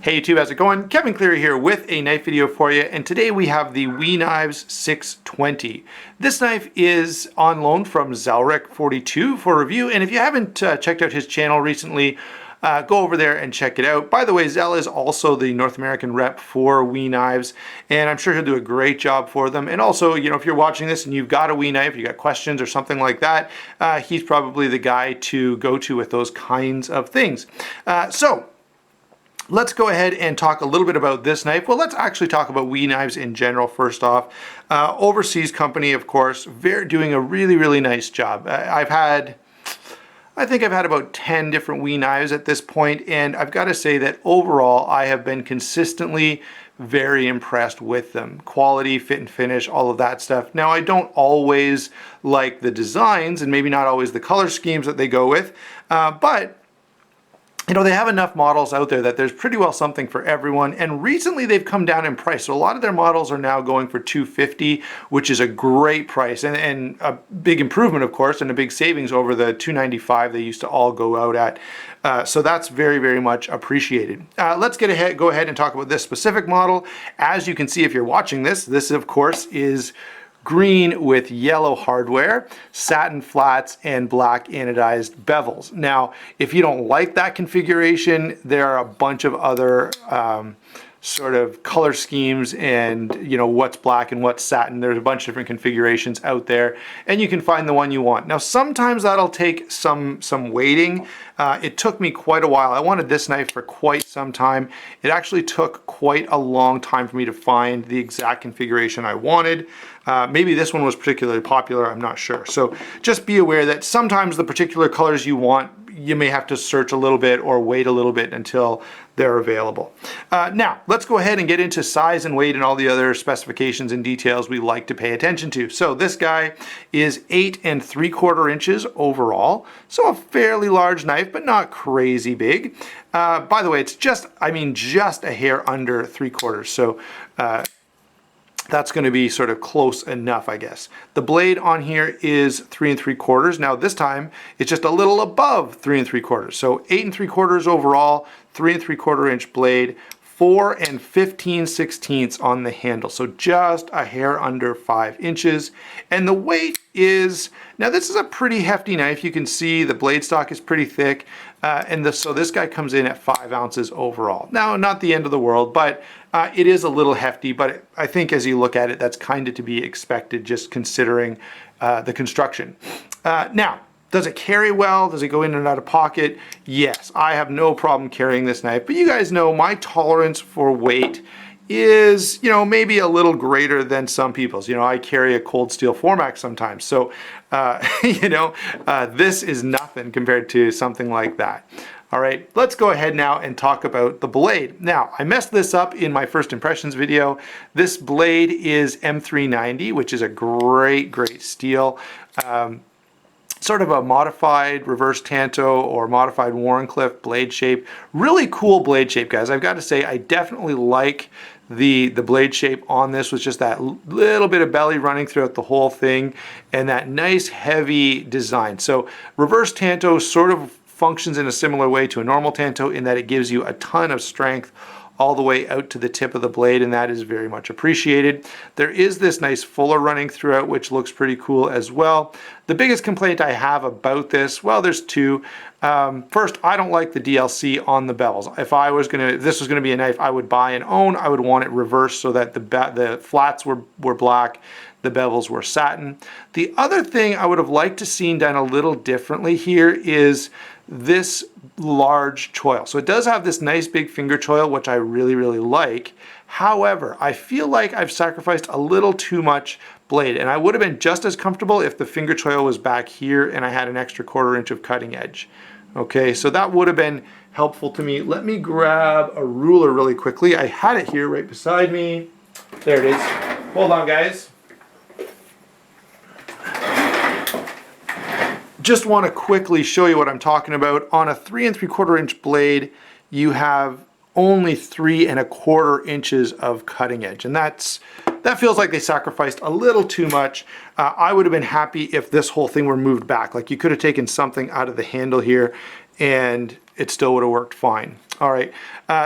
Hey YouTube, how's it going? Kevin Cleary here with a knife video for you, and today we have the WE Knives 620. This knife is on loan from Zalric42 for review, and if you haven't checked out his channel recently, go over there and check it out. By the way, Zal is also the North American rep for WE Knives, and I'm sure he'll do a great job for them. And also, you know, if you're watching this and you've got a WE knife, you got questions or something like that, he's probably the guy to go to with those kinds of things. So let's go ahead and talk a little bit about this knife. Well, let's actually talk about WE Knives in general first off. Overseas company, of course, doing a really nice job. I think I've had about 10 different WE Knives at this point, and I've got to say that overall I have been consistently very impressed with them. Quality, fit and finish, all of that stuff. Now, I don't always like the designs and maybe not always the color schemes that they go with, but you know, they have enough models out there that there's pretty well something for everyone, and recently they've come down in price. So a lot of their models are now going for $250, which is a great price and a big improvement, of course, and a big savings over the $295 they used to all go out at. So that's very much appreciated. Let's go ahead and talk about this specific model. As you can see if you're watching this of course is green with yellow hardware, satin flats, and black anodized bevels. Now, if you don't like that configuration, there are a bunch of other sort of color schemes and, you know, what's black and what's satin. There's a bunch of different configurations out there, and you can find the one you want. Now, sometimes that'll take some waiting. It took me quite a while. I wanted this knife for quite some time. It actually took quite a long time for me to find the exact configuration I wanted. Maybe this one was particularly popular, I'm not sure. So just be aware that sometimes the particular colors you want, you may have to search a little bit or wait a little bit until they're available. Now, let's go ahead and get into size and weight and all the other specifications and details we like to pay attention to. So this guy is 8 3/4 inches overall, so a fairly large knife, but not crazy big. By the way, it's just a hair under 3/4. So that's going to be sort of close enough, I guess. The blade on here is 3 3/4. Now this time it's just a little above 3 3/4. So 8 3/4 overall, 3 3/4 inch blade, 4 15/16 on the handle. So just a hair under 5 inches. And the weight is, now this is a pretty hefty knife. You can see the blade stock is pretty thick. So this guy comes in at 5 ounces overall. Now, not the end of the world, but it is a little hefty, but I think as you look at it, that's kind of to be expected just considering the construction. Now, does it carry well? Does it go in and out of pocket? Yes, I have no problem carrying this knife, but you guys know my tolerance for weight is, you know, maybe a little greater than some people's. You know, I carry a cold steel Formax sometimes, so you know, this is nothing compared to something like that. All right, let's go ahead now and talk about the blade. Now, I messed this up in my first impressions video. This blade is M390, which is a great steel. Sort of a modified reverse Tanto or modified Wharncliffe blade shape. Really cool blade shape, guys. I've got to say, I definitely like the blade shape on this, with just that little bit of belly running throughout the whole thing and that nice heavy design. So reverse Tanto sort of functions in a similar way to a normal Tanto in that it gives you a ton of strength all the way out to the tip of the blade, and that is very much appreciated. There is this nice fuller running throughout, which looks pretty cool as well. The biggest complaint I have about this, well, there's two. First, I don't like the DLC on the bevels. If this was gonna be a knife I would buy and own, I would want it reversed so that the flats were black, the bevels were satin. The other thing I would have liked to seen done a little differently here is this large choil. So it does have this nice big finger choil, which I really like. However, I feel like I've sacrificed a little too much blade, and I would have been just as comfortable if the finger choil was back here and I had an extra 1/4 inch of cutting edge. Okay, so that would have been helpful to me. Let me grab a ruler really quickly. I had it here right beside me. There it is. Hold on, guys. Just want to quickly show you what I'm talking about. On a 3 3/4 inch blade, you have only 3 1/4 inches of cutting edge, and that feels like they sacrificed a little too much. I would have been happy if this whole thing were moved back. Like, you could have taken something out of the handle here and it still would have worked fine. All right,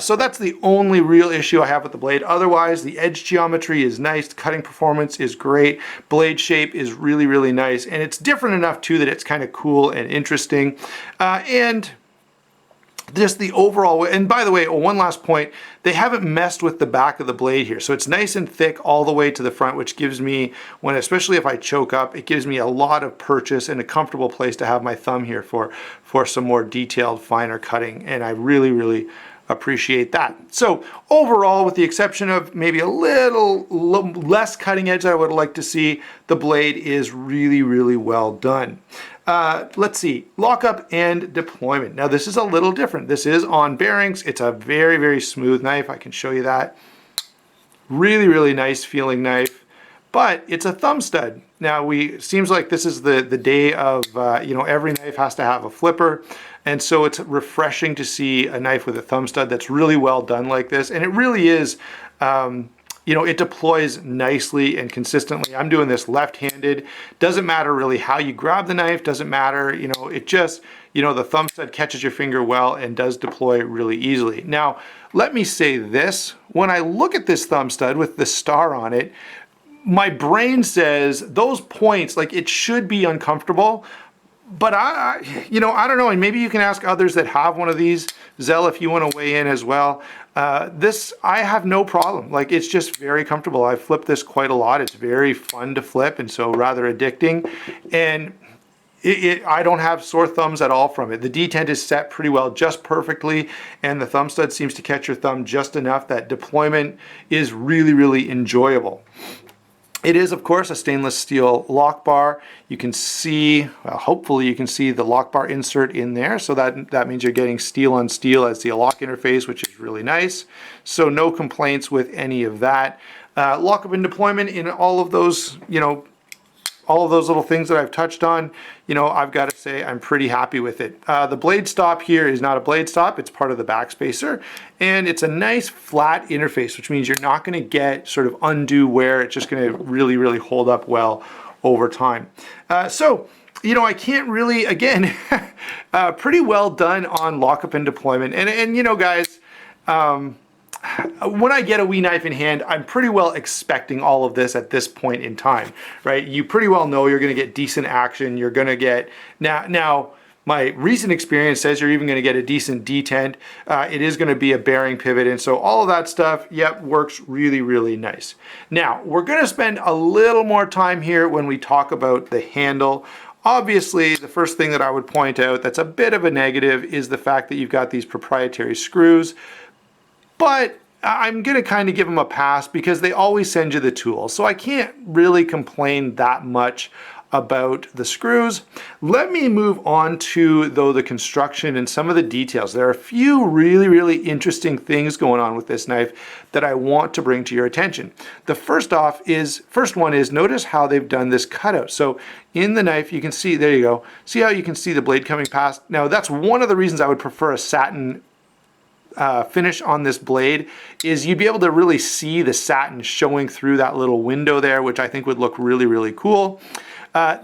so that's the only real issue I have with the blade. Otherwise, the edge geometry is nice, cutting performance is great, blade shape is really, really nice, and it's different enough too that it's kind of cool and interesting. And just the overall, and by the way, one last point, they haven't messed with the back of the blade here. So it's nice and thick all the way to the front, which gives me, especially if I choke up, it gives me a lot of purchase and a comfortable place to have my thumb here for some more detailed, finer cutting. And I really, really appreciate that. So overall, with the exception of maybe a little less cutting edge that I would like to see, the blade is really, really well done. Let's see, lockup and deployment. Now this is a little different. This is on bearings. It's a very, very smooth knife. I can show you that. Really, really nice feeling knife, but it's a thumb stud. Now seems like this is the day of, every knife has to have a flipper. And so it's refreshing to see a knife with a thumb stud that's really well done like this. And it really is, it deploys nicely and consistently. I'm doing this left-handed. Doesn't matter really how you grab the knife, doesn't matter, it just, the thumb stud catches your finger well and does deploy really easily. Now, let me say this, when I look at this thumb stud with the star on it, my brain says those points, like it should be uncomfortable, but I don't know, and maybe you can ask others that have one of these. Zell, if you want to weigh in as well. This, I have no problem. Like, it's just very comfortable. I've flipped this quite a lot. It's very fun to flip, and so rather addicting. And I don't have sore thumbs at all from it. The detent is set pretty well, just perfectly, and the thumb stud seems to catch your thumb just enough that deployment is really, really enjoyable. It is, of course, a stainless steel lock bar. You can see, well, hopefully you can see the lock bar insert in there. So that means you're getting steel on steel as the lock interface, which is really nice. So no complaints with any of that. Lockup and deployment in all of those, all of those little things that I've touched on, I've got to say I'm pretty happy with it. The blade stop here is not a blade stop, it's part of the backspacer, and it's a nice flat interface, which means you're not going to get sort of undue wear. It's just going to really, really hold up well over time. So I can't really, again, pretty well done on lockup and deployment. And guys, when I get a WE knife in hand, I'm pretty well expecting all of this at this point in time, right? You pretty well know you're going to get decent action. You're going to get, now my recent experience says you're even going to get a decent detent. It is going to be a bearing pivot. And so all of that stuff, yep, works really, really nice. Now, we're going to spend a little more time here when we talk about the handle. Obviously, the first thing that I would point out that's a bit of a negative is the fact that you've got these proprietary screws. But I'm going to kind of give them a pass because they always send you the tool. So I can't really complain that much about the screws. Let me move on to, though, the construction and some of the details. There are a few really, really interesting things going on with this knife that I want to bring to your attention. The first one is notice how they've done this cutout. So in the knife, you can see, there you go. See how you can see the blade coming past? Now, that's one of the reasons I would prefer a satin finish on this blade, is you'd be able to really see the satin showing through that little window there, which I think would look really, really cool.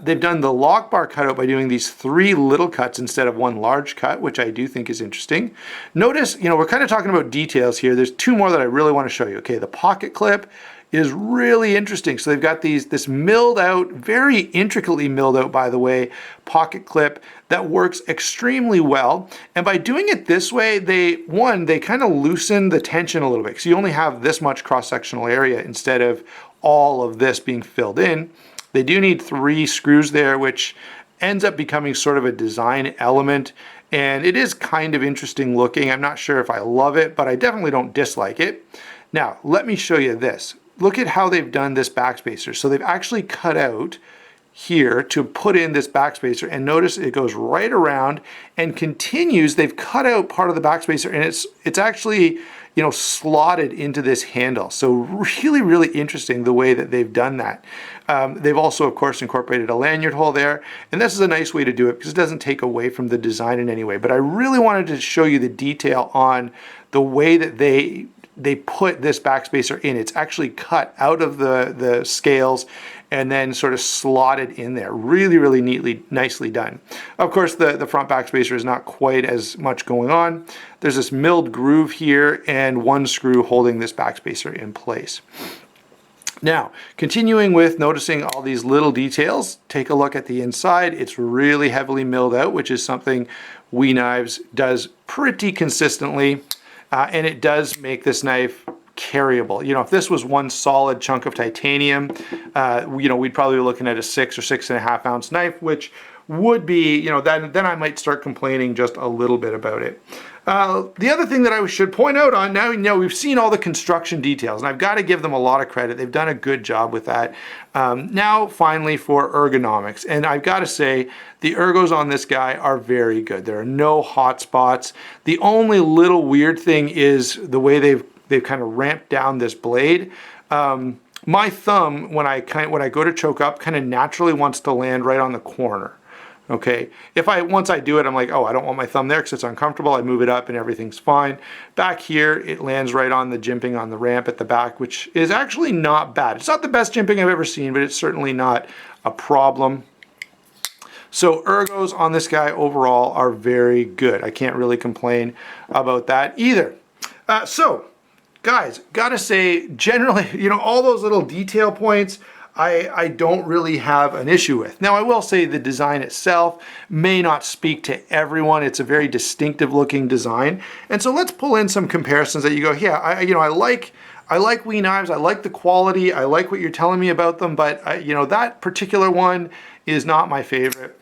They've done the lock bar cutout by doing these 3 little cuts instead of 1 large cut, which I do think is interesting. Notice, we're kind of talking about details here. There's 2 more that I really want to show you. Okay, the pocket clip is really interesting. So they've got this milled out, very intricately milled out, by the way, pocket clip that works extremely well. And by doing it this way, they kind of loosen the tension a little bit. So you only have this much cross-sectional area instead of all of this being filled in. They do need 3 screws there, which ends up becoming sort of a design element. And it is kind of interesting looking. I'm not sure if I love it, but I definitely don't dislike it. Now, let me show you this. Look at how they've done this backspacer. So they've actually cut out here to put in this backspacer, and notice it goes right around and continues. They've cut out part of the backspacer, and it's actually, slotted into this handle. So really, really interesting the way that they've done that. They've also, of course, incorporated a lanyard hole there, and this is a nice way to do it because it doesn't take away from the design in any way. But I really wanted to show you the detail on the way that they put this backspacer in. It's actually cut out of the scales, and then sort of slotted in there. Really, really neatly, nicely done. Of course, the front backspacer is not quite as much going on. There's this milled groove here and one screw holding this backspacer in place. Now, continuing with noticing all these little details, take a look at the inside. It's really heavily milled out, which is something We Knives does pretty consistently, and it does make this knife carryable. You know, if this was one solid chunk of titanium, you know, we'd probably be looking at a 6 or 6.5 ounce knife, which would be, you know, then I might start complaining just a little bit about it. The other thing that I should point out on now, you know, we've seen all the construction details, and I've got to give them a lot of credit. They've done a good job with that. Now, finally, for ergonomics, and I've got to say, the ergos on this guy are very good. There are no hot spots. The only little weird thing is the way they've kind of ramped down this blade. My thumb, when I go to choke up, kind of naturally wants to land right on the corner. Okay, once I do it, I'm like, oh, I don't want my thumb there because it's uncomfortable. I move it up and everything's fine. Back here, it lands right on the jimping on the ramp at the back, which is actually not bad. It's not the best jimping I've ever seen, but it's certainly not a problem. So ergos on this guy overall are very good. I can't really complain about that either. So, guys, gotta say, generally, you know, all those little detail points, I don't really have an issue with. Now, I will say the design itself may not speak to everyone. It's a very distinctive looking design. And so let's pull in some comparisons that you go, yeah, I like We Knives. I like the quality. I like what you're telling me about them, but you know, that particular one is not my favorite.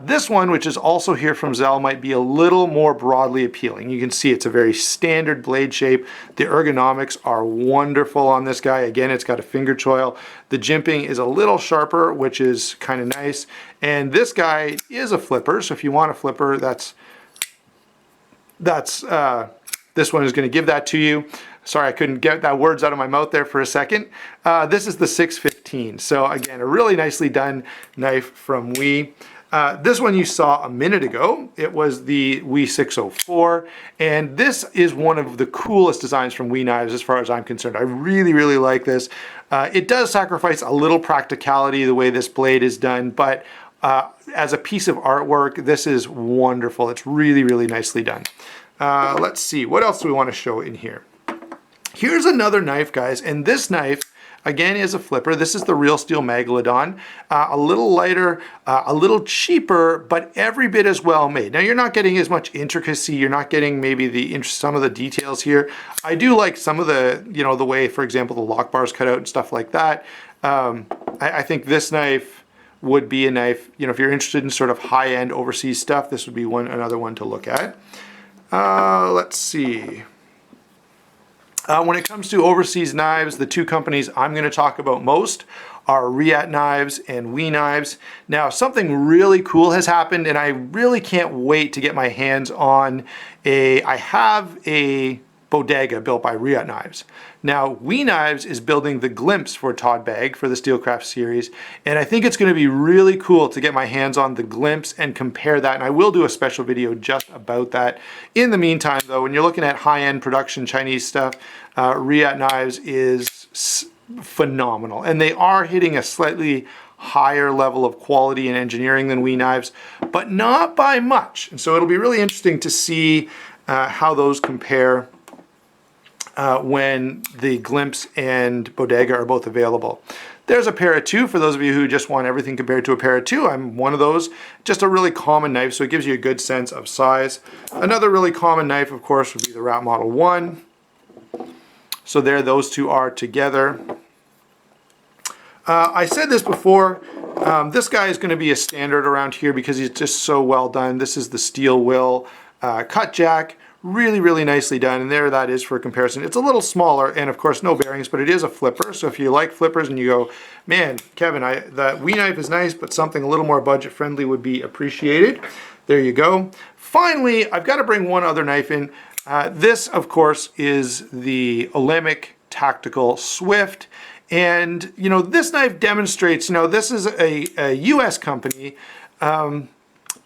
This one, which is also here from Zell, might be a little more broadly appealing. You can see it's a very standard blade shape. The ergonomics are wonderful on this guy. Again, it's got a finger choil. The jimping is a little sharper, which is kind of nice. And this guy is a flipper, so if you want a flipper, this one is going to give that to you. Sorry, I couldn't get that words out of my mouth there for a second. This is the 615. So again, a really nicely done knife from We. This one you saw a minute ago. It was the We 604, and this is one of the coolest designs from We Knives as far as I'm concerned. I really, really like this. It does sacrifice a little practicality the way this blade is done, but as a piece of artwork, this is wonderful. It's really, really nicely done. Let's see, what else do we want to show in here? Here's another knife, guys, and this knife again is a flipper. This is the Real Steel Megalodon. A little lighter, a little cheaper, but every bit as well made. Now, you're not getting as much intricacy. You're not getting maybe some of the details here. I do like some of the, you know, the way, for example, the lock bars cut out and stuff like that. I think this knife would be a knife, you know, if you're interested in sort of high-end overseas stuff, this would be another one to look at. Let's see. When it comes to overseas knives, the two companies I'm going to talk about most are Riyat Knives and We Knives. Now, something really cool has happened, and I really can't wait to get my hands on I have a bodega built by Riyat Knives. Now, We Knives is building the Glimpse for Todd Bag for the Steelcraft series, and I think it's going to be really cool to get my hands on the Glimpse and compare that, and I will do a special video just about that. In the meantime, though, when you're looking at high-end production Chinese stuff, Riyat Knives is phenomenal, and they are hitting a slightly higher level of quality and engineering than We Knives, but not by much. And so it'll be really interesting to see how those compare when the Glimpse and Bodega are both available. There's a Para 2 for those of you who just want everything compared to a Para 2. I'm one of those. Just a really common knife, so it gives you a good sense of size. Another really common knife, of course, would be the Rat Model 1. So there, those two are together. I said this before, this guy is going to be a standard around here because he's just so well done. This is the Steel Will cut jack. Really, really nicely done, and there that is for comparison. It's a little smaller, and of course no bearings, but it is a flipper, so if you like flippers and you go, man, Kevin, that We Knife is nice, but something a little more budget friendly would be appreciated. There you go. Finally, I've got to bring one other knife in. This, of course, is the Olemic Tactical Swift, and you know, this knife demonstrates, you know, this is a US company,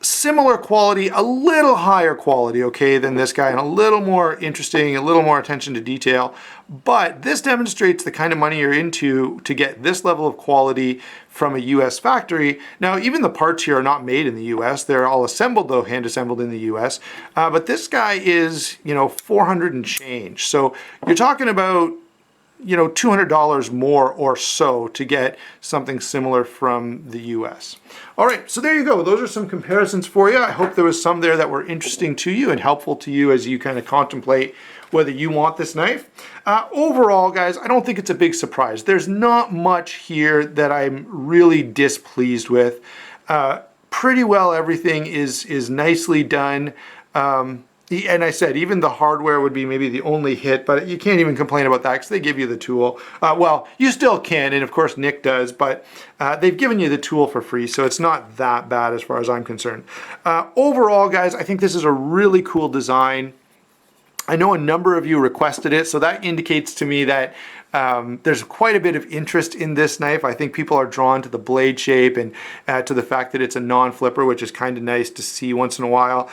similar quality, a little higher quality, okay, than this guy, and a little more interesting, a little more attention to detail. But this demonstrates the kind of money you're into to get this level of quality from a US factory. Now, even the parts here are not made in the US. They're all assembled, though, hand assembled in the US. But this guy is, you know, 400 and change. So you're talking about, you know, $200 more or so to get something similar from the US. All right, so there you go. Those are some comparisons for you. I hope there was some there that were interesting to you and helpful to you as you kind of contemplate whether you want this knife. Overall, guys, I don't think it's a big surprise. There's not much here that I'm really displeased with. Pretty well everything is nicely done. And I said, even the hardware would be maybe the only hit, but you can't even complain about that because they give you the tool. Well, you still can, and of course Nick does, but they've given you the tool for free, so it's not that bad as far as I'm concerned. Overall, guys, I think this is a really cool design. I know a number of you requested it, so that indicates to me that there's quite a bit of interest in this knife. I think people are drawn to the blade shape and to the fact that it's a non-flipper, which is kind of nice to see once in a while.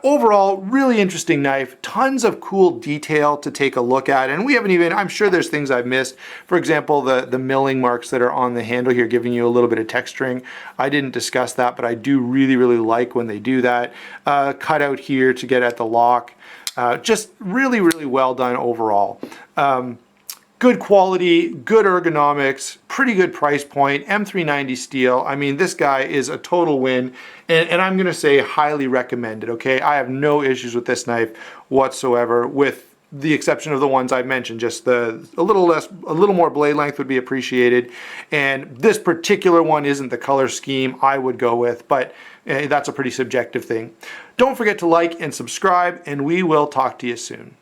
Overall, really interesting knife. Tons of cool detail to take a look at, and we haven't even, I'm sure there's things I've missed. For example, the milling marks that are on the handle here giving you a little bit of texturing. I didn't discuss that, but I do really, really like when they do that. Cut out here to get at the lock. Just really, really well done overall. Good quality, good ergonomics, pretty good price point, M390 steel. I mean, this guy is a total win, and I'm gonna say highly recommended, okay? I have no issues with this knife whatsoever, with the exception of the ones I mentioned. Just a little more blade length would be appreciated. And this particular one isn't the color scheme I would go with, but that's a pretty subjective thing. Don't forget to like and subscribe, and we will talk to you soon.